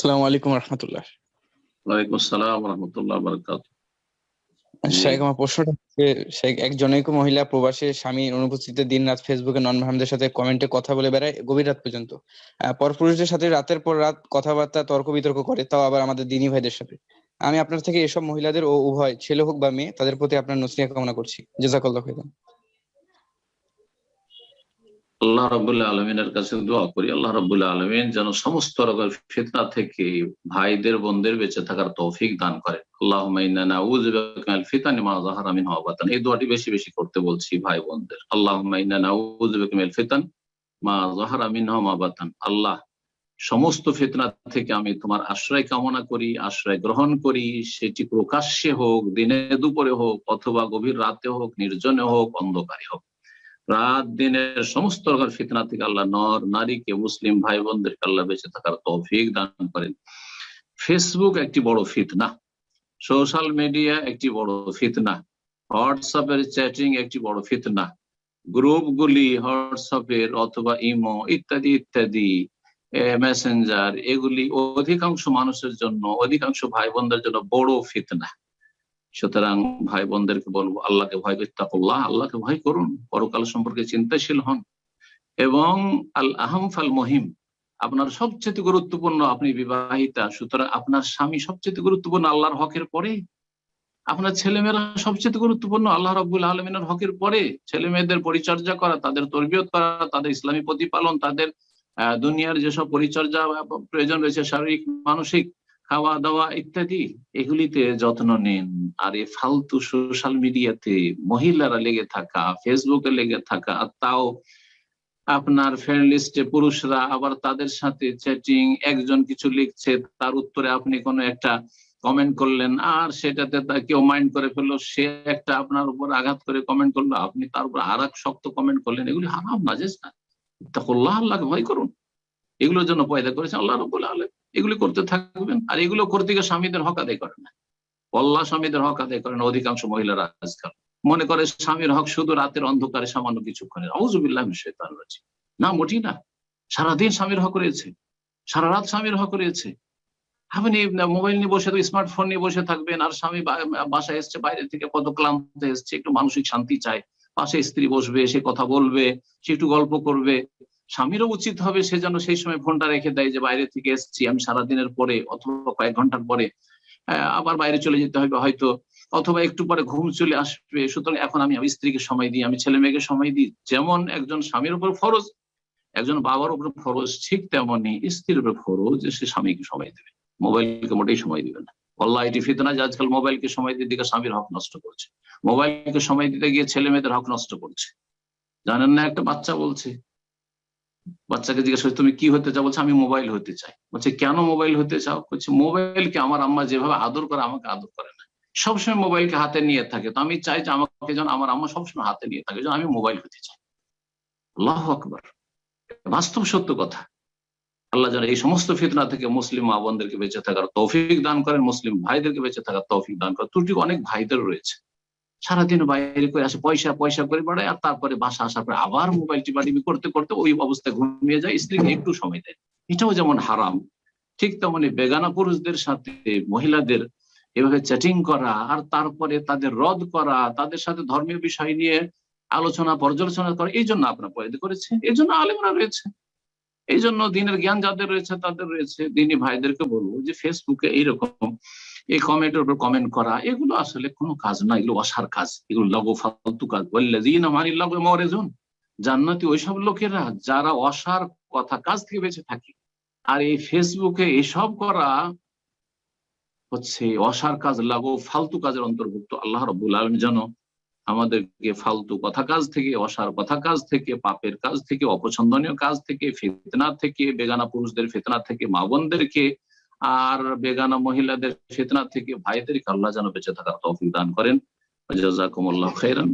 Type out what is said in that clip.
আসসালামু আলাইকুম রহমতুল্লাহ। ওয়ালাইকুম আসসালাম রহমতুল্লাহ বারাকাতুহু। জি, শেখ, আমার প্রশ্নটা হচ্ছে, শেখ, এক জনৈক মহিলা প্রবাসে স্বামীর অনুপস্থিতিতে দিন রাত ফেসবুকে নন মাহরামদের সাথে কমেন্টে কথা বলে বেড়ায় গভীর রাত পর্যন্ত। পরপুরুষদের সাথে রাতের পর রাত কথাবার্তা তর্ক বিতর্ক করে, তাও আবার আমাদের দিনী ভাইদের সাথে। আমি আপনার থেকে এসব মহিলাদের ও উভয় ছেলে হোক বা মেয়ে, তাদের প্রতি আপনার নসিহত কামনা করছি। জাযাকাল্লাহু খাইরান। আল্লাহ রাব্বুল আলামিনের কাছে দোয়া করি, আল্লাহ রাব্বুল আলামিন যেন সমস্ত রকমের ফিতনা থেকে ভাইদের বোনদের বেঁচে থাকার তৌফিক দান করে। আল্লাহুম্মা ইন্না নাউযু বিকা মিনাল ফিতানি মা যাহারা মিনহা ওয়া বাতান। এই দোয়াটি বেশি বেশি করতে বলছি ভাই বোনদের। আল্লাহুম্মা ইন্না নাউযু বিকা মিনাল ফিতান মা যাহারা মিনহা ওয়া বাতান। আল্লাহ, সমস্ত ফিতনা থেকে আমি তোমার আশ্রয় কামনা করি, আশ্রয় গ্রহণ করি। সেটি প্রকাশ্যে হোক, দিনে দুপুরে হোক, অথবা গভীর রাতে হোক, নির্জনে হোক, অন্ধকারে হোক। রাত দিনের সমস্ত রকম ফিতনা থেকে আল্লাহ নর নারীকে, মুসলিম ভাই বোনদেরকে আল্লাহ বেঁচে থাকার তৌফিক দান করেন। ফেসবুক একটি বড় ফিতনা, সোশ্যাল মিডিয়া একটি বড় ফিতনা, হোয়াটসঅ্যাপের চ্যাটিং একটি বড় ফিতনা, গ্রুপগুলি হোয়াটসঅ্যাপের অথবা ইমো ইত্যাদি ইত্যাদি, মেসেঞ্জার, এগুলি অধিকাংশ মানুষের জন্য, অধিকাংশ ভাই বোনদের জন্য বড় ফিতনা। সুতরাং ভাই বোনদেরকে বলবো, আল্লাহকে ভয়, ইত্তাকুল্লাহ, আল্লাহকে ভয় করুন, পরকাল সম্পর্কে চিন্তাশীল হন, এবং আল আহম ফাল মহিম, আপনার সবচেয়ে গুরুত্বপূর্ণ, আপনি বিবাহিতা, সুতরাং আপনার স্বামী সবচেয়ে গুরুত্বপূর্ণ আল্লাহর হকের পরে। আপনার ছেলেমেয়েরা সবচেয়ে গুরুত্বপূর্ণ আল্লাহ রাব্বুল আলামিনের হকের পরে। ছেলে মেয়েদের পরিচর্যা করা, তাদের তরবিয়ত করা, তাদের ইসলামী প্রতিপালন, তাদের দুনিয়ার যেসব পরিচর্যা প্রয়োজন রয়েছে, শারীরিক, মানসিক, খাওয়া দাওয়া ইত্যাদি, এগুলিতে যত্ন নিন। আর এই ফালতু সোশ্যাল মিডিয়াতে মহিলারা লেগে থাকা, ফেসবুকে লেগে থাকা, আর তাও আপনার ফ্রেন্ড লিস্টে পুরুষরা, আবার তাদের সাথে চ্যাটিং, একজন কিছু লিখছে, তার উত্তরে আপনি কোনো একটা কমেন্ট করলেন, আর সেটাতে কেউ মাইন্ড করে ফেললো, সে একটা আপনার উপর আঘাত করে কমেন্ট করলো, আপনি তার উপর আর এক শক্ত কমেন্ট করলেন। এগুলি হারাম, নাজেজ না। ইত্তাকুল্লাহ, আল্লাহকে ভয় করুন। এগুলোর জন্য পয়দা করেছেন আল্লাহ রাব্বুল আলামিন। এগুলি করতে থাকবেন, আর এগুলো করতে গিয়ে স্বামীদের হক আদায় করেন না। আল্লাহ স্বামীদের হক আদায় করেন অধিকাংশ মহিলারা আজকাল। মনে করে স্বামীর হক শুধু রাতের অন্ধকারে সামান্য কিছুক্ষণের। আউযুবিল্লাহি মিনাশ শাইতানির রাজিম। না, মোটেই না। সারাদিন স্বামীর হক রয়েছে, সারা রাত স্বামীর হক রয়েছে। আপনি মোবাইল নিয়ে বসে, স্মার্টফোন নিয়ে বসে থাকবেন, আর স্বামী বাসায় এসছে, বাইরে থেকে কত ক্লান্ত এসছে, একটু মানসিক শান্তি চায়, পাশে স্ত্রী বসবে, সে কথা বলবে, সে একটু গল্প করবে। স্বামীরও উচিত হবে সে যেন সেই সময় ফোনটা রেখে দেয়, যে বাইরে থেকে এসছি আমি সারাদিনের পরে, অথবা কয়েক ঘন্টার পরে আবার বাইরে চলে যেতে হবে হয়তো, অথবা একটু পরে ঘুম চলে আসবে, সুতরাং এখন আমি স্ত্রীকে সময় দিই, আমি ছেলে মেয়েকে সময় দিই। যেমন একজন স্বামীর উপর ফরজ, একজন বাবার উপর ফরজ, ঠিক তেমনি স্ত্রীর উপর ফরজ যে সে স্বামীকে সময় দেবে, মোবাইলকে মোটেই সময় দিবে না। আল্লাহ, এটি ফিতনা যে আজকাল মোবাইলকে সময় দিতে গিয়ে স্বামীর হক নষ্ট করছে, মোবাইলকে সময় দিতে গিয়ে ছেলে মেয়েদের হক নষ্ট করছে। জানেন না, একটা বাচ্চা বলছে, বাচ্চাকে জিজ্ঞাসা করছে তুমি কি হতে চাও, বলছে আমি মোবাইল হতে চাই। বলছে কেন মোবাইল হতে চাও? বলছে মোবাইলকে আমার আম্মা যেভাবে আদর করে আমাকে আদর করে না, সবসময় মোবাইলকে হাতে নিয়ে থাকে, তো আমি চাই যে আমাকে যেন আমার আম্মা সবসময় হাতে নিয়ে থাকে, যেন আমি মোবাইল হতে চাই। আল্লাহু আকবার, বাস্তব সত্য কথা। আল্লাহ যেন এই সমস্ত ফিতনা থেকে মুসলিম মা বোনদেরকে বেঁচে থাকার তৌফিক দান করেন, মুসলিম ভাইদেরকে বেঁচে থাকার তৌফিক দান করেন। ত্রুটি অনেক ভাইদের রয়েছে, সারাদিন বাইরে করে আসে, পয়সা পয়সা করে বেড়ায়, আর তারপরে বাসা আসার পরে আবার মোবাইল টিপাটিপি করতে করতে ওই অবস্থায় ঘুমিয়ে যায়, স্ত্রীকে একটু সময় দেয়। এটাও যেমন হারাম, ঠিক তেমনি বেগানা পুরুষদের সাথে মহিলাদের এভাবে চ্যাটিং করা, আর তারপরে তাদের রদ করা, তাদের সাথে ধর্মীয় বিষয় নিয়ে আলোচনা পর্যালোচনা করা, এই জন্য আপনার পয়দা করেছে, এই জন্য আলেমরা রয়েছে, এই জন্য দিনের জ্ঞান যাদের রয়েছে তাদের রয়েছে। দিনী ভাইদেরকে বলবো যে ফেসবুকে এইরকম এই কমেন্টের উপর কমেন্ট করা, এগুলো আসলে কোনো কাজ না, এগুলো অসার কাজ, এগুলো লগো ফালতু কাজ। ওয়াল্লাযীনা আনিল লাগwi মুরিজুন, জান্নাতি ওইসব লোকেরা যারা অসার কথা কাজ থেকে বেঁচে থাকে। আর এই ফেসবুকে এসব করা হচ্ছে অসার কাজ, লাগো ফালতু কাজের অন্তর্ভুক্ত। আল্লাহ রাব্বুল আলামিন যেন আমাদেরকে ফালতু কথা কাজ থেকে, অসার কথা কাজ থেকে, পাপের কাজ থেকে, অপছন্দনীয় কাজ থেকে, ফিতনা থেকে, বেগানা পুরুষদের ফিতনা থেকে মা বোনদেরকে, আর বেগানা মহিলাদের ফিতনা থেকে ভাইদেরকে আল্লাহ যেন বেঁচে থাকার তৌফিক দান করেন। জাযাকুমুল্লাহু খাইরান।